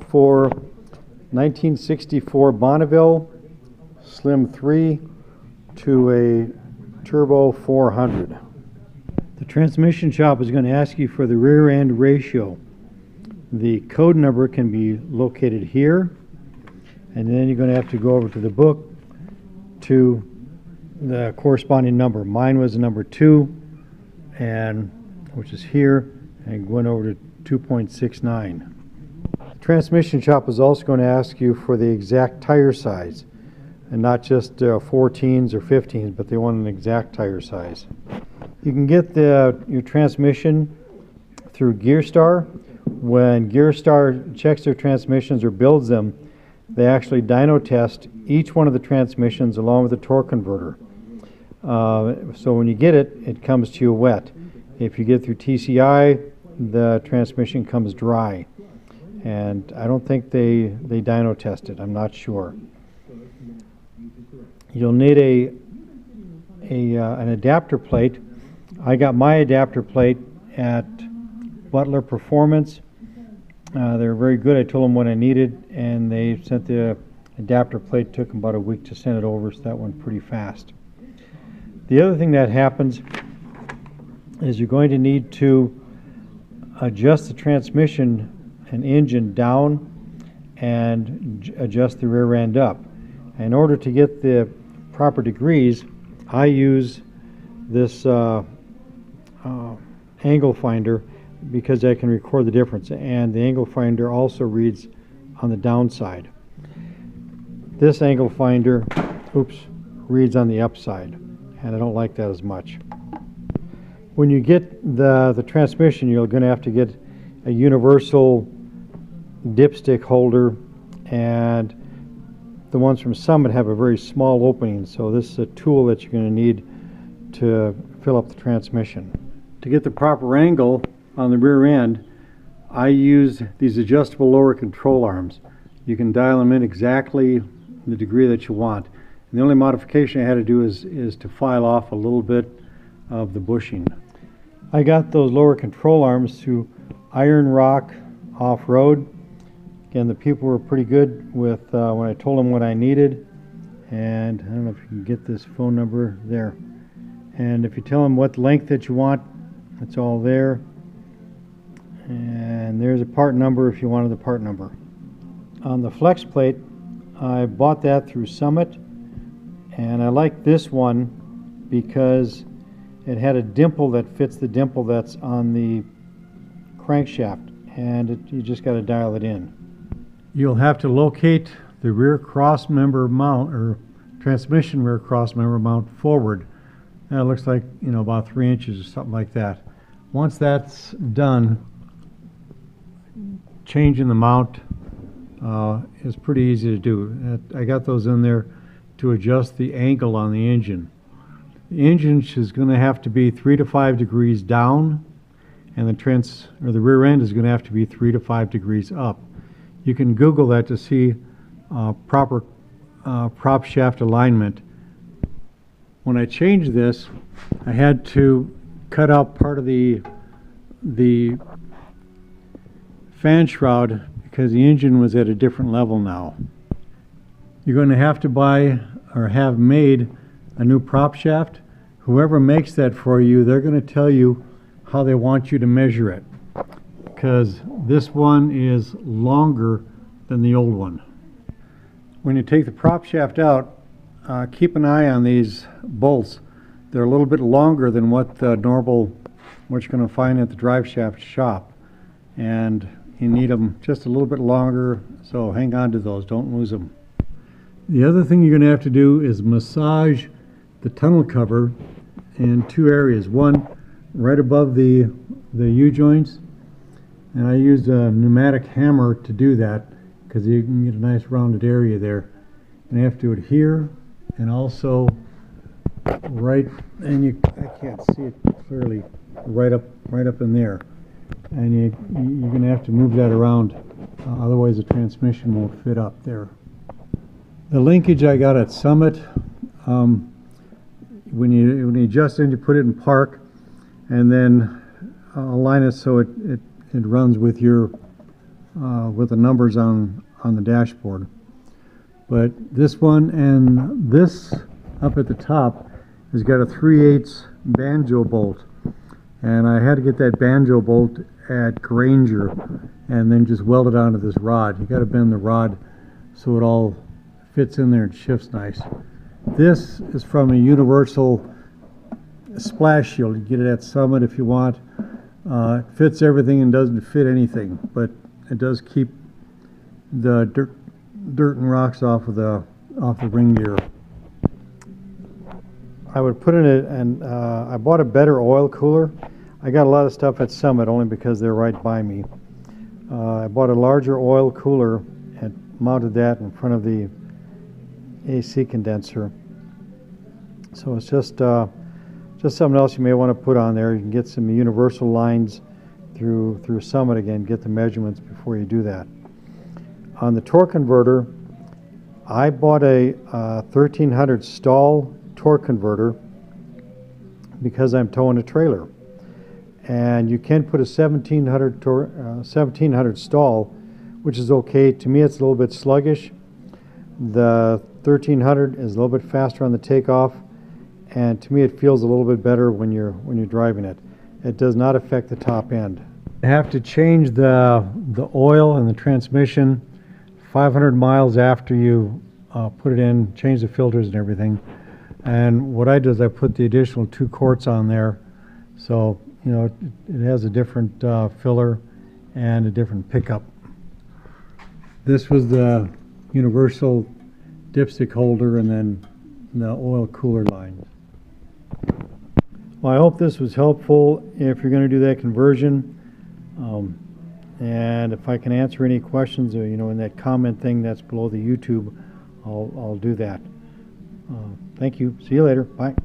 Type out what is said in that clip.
for 1964 Bonneville Slim 3 to a Turbo 400. The transmission shop is going to ask you for the rear end ratio. The code number can be located here, and then you're going to have to go over to the book to the corresponding number. Mine was number 2, and which is here, and went over to 2.69. The transmission shop is also going to ask you for the exact tire size, and not just 14s or 15s, but they want an exact tire size. You can get your transmission through GearStar. When GearStar checks their transmissions or builds them, they actually dyno test each one of the transmissions along with the torque converter. So when you get it, it comes to you wet. If you get through TCI, the transmission comes dry. And I don't think they dyno test it. I'm not sure. You'll need an adapter plate. I got my adapter plate at Butler Performance. They're very good. I told them what I needed, and they sent the adapter plate. Took them about a week to send it over, so that went pretty fast. The other thing that happens is you're going to need to adjust the transmission and engine down and adjust the rear end up. In order to get the proper degrees, I use this angle finder because I can record the difference, and the angle finder also reads on the downside. This angle finder, reads on the upside, and I don't like that as much. When you get the transmission, you're going to have to get a universal dipstick holder, and the ones from Summit have a very small opening, so this is a tool that you're going to need to fill up the transmission. To get the proper angle on the rear end, I use these adjustable lower control arms. You can dial them in exactly the degree that you want. And the only modification I had to do is to file off a little bit of the bushing. I got those lower control arms through Iron Rock Off-Road. Again, the people were pretty good with when I told them what I needed. And I don't know if you can get this phone number there. And if you tell them what length that you want, it's all there. And there's a part number if you wanted the part number. On the flex plate, I bought that through Summit, and I like this one because it had a dimple that fits the dimple that's on the crankshaft, and you just got to dial it in. You'll have to locate the rear cross member mount, or transmission rear cross member mount, forward. That looks like, about 3 inches or something like that. Once that's done, changing the mount is pretty easy to do. I got those in there to adjust the angle on the engine. The engine is going to have to be 3 to 5 degrees down, and the rear end is going to have to be 3 to 5 degrees up. You can Google that to see proper prop shaft alignment. When I changed this, I had to cut out part of the fan shroud because the engine was at a different level now. You're going to have to buy or have made a new prop shaft. Whoever makes that for you, they're going to tell you how they want you to measure it, because this one is longer than the old one. When you take the prop shaft out, keep an eye on these bolts. They're a little bit longer than what you're going to find at the drive shaft shop, and you need them just a little bit longer, so hang on to those, don't lose them. The other thing you're going to have to do is massage the tunnel cover in 2 areas. One right above the U-joints, and I used a pneumatic hammer to do that because you can get a nice rounded area there. And you have to do it here, and also right, and I can't see it clearly, right up in there. And you're going to have to move that around, otherwise the transmission won't fit up there. The linkage I got at Summit, when you adjust it, you put it in park, and then align it so it runs with your with the numbers on the dashboard. But this one and this up at the top has got a 3/8 banjo bolt, and I had to get that banjo bolt at Granger and then just weld it onto this rod. You got to bend the rod so it all fits in there and shifts nice. This is from a universal splash shield. You get it at Summit if you want. It fits everything and doesn't fit anything, but it does keep the dirt and rocks off the ring gear. I would put in it, and I bought a better oil cooler. I got a lot of stuff at Summit only because they're right by me. I bought a larger oil cooler and mounted that in front of the AC condenser. So it's just something else you may want to put on there. You can get some universal lines through Summit again, get the measurements before you do that. On the torque converter, I bought a 1300 stall torque converter because I'm towing a trailer. And you can put a 1700 stall, which is okay. To me, it's a little bit sluggish. The 1300 is a little bit faster on the takeoff, and to me, it feels a little bit better when you're driving it. It does not affect the top end. You have to change the oil and the transmission 500 miles after you put it in, change the filters and everything. And what I do is I put the additional 2 quarts on there, so you know it has a different filler and a different pickup. This was the universal dipstick holder and then the oil cooler line. Well, I hope this was helpful if you're going to do that conversion. And if I can answer any questions, or in that comment thing that's below the YouTube, I'll do that. Thank you. See you later. Bye.